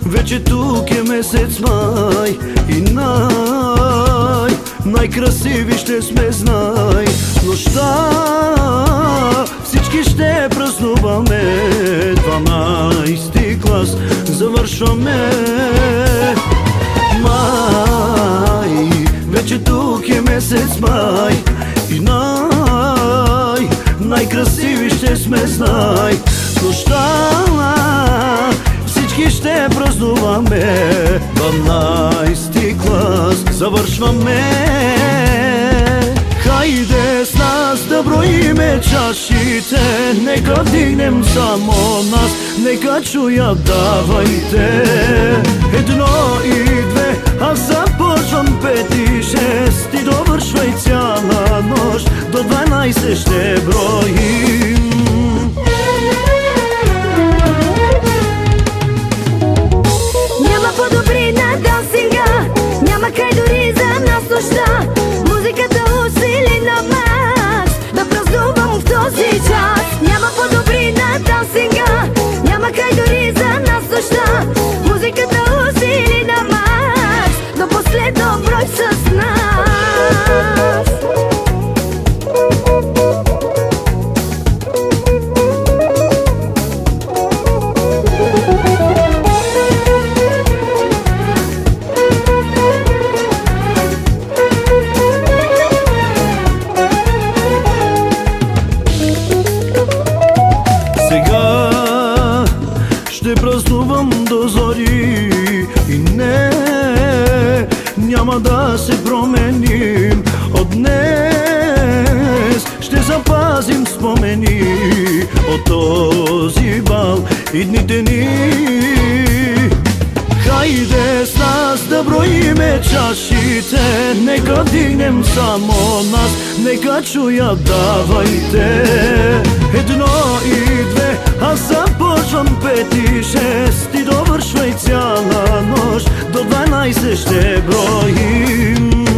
Вече тук е месец май и най-красиви ще сме, знай. Нощта всички ще празнуваме, 12 клас завършваме. Май, вече тук е месец май и най-красиви ще сме, знай. Нощта всички ще празнуваме, 12 клас завършваме. Хайде с нас да броиме чашите, нека вдигнем само нас, нека чуят давайте. 1 и 2, аз започвам 5 и 6 и довършвай цяла нощ, до 12 ще броим. По-добри на дансинга, няма край дори за нас нощта. Музиката усили на макс, да празнувам в този час. Няма по-добри на дансинга, няма край дори за нас нощта. Музиката усили на макс, до последно брой с нас. Ще празнувам до зори и не, няма да се променим. От днес ще запазим спомени от този бал и дните ни. Хайде с нас да броиме чашите, нека вдигнем само нас, нека чуят давайте. 1 и 2, аз започвам 5 и 6 и довършвай цяла нощ, до 12 ще броим.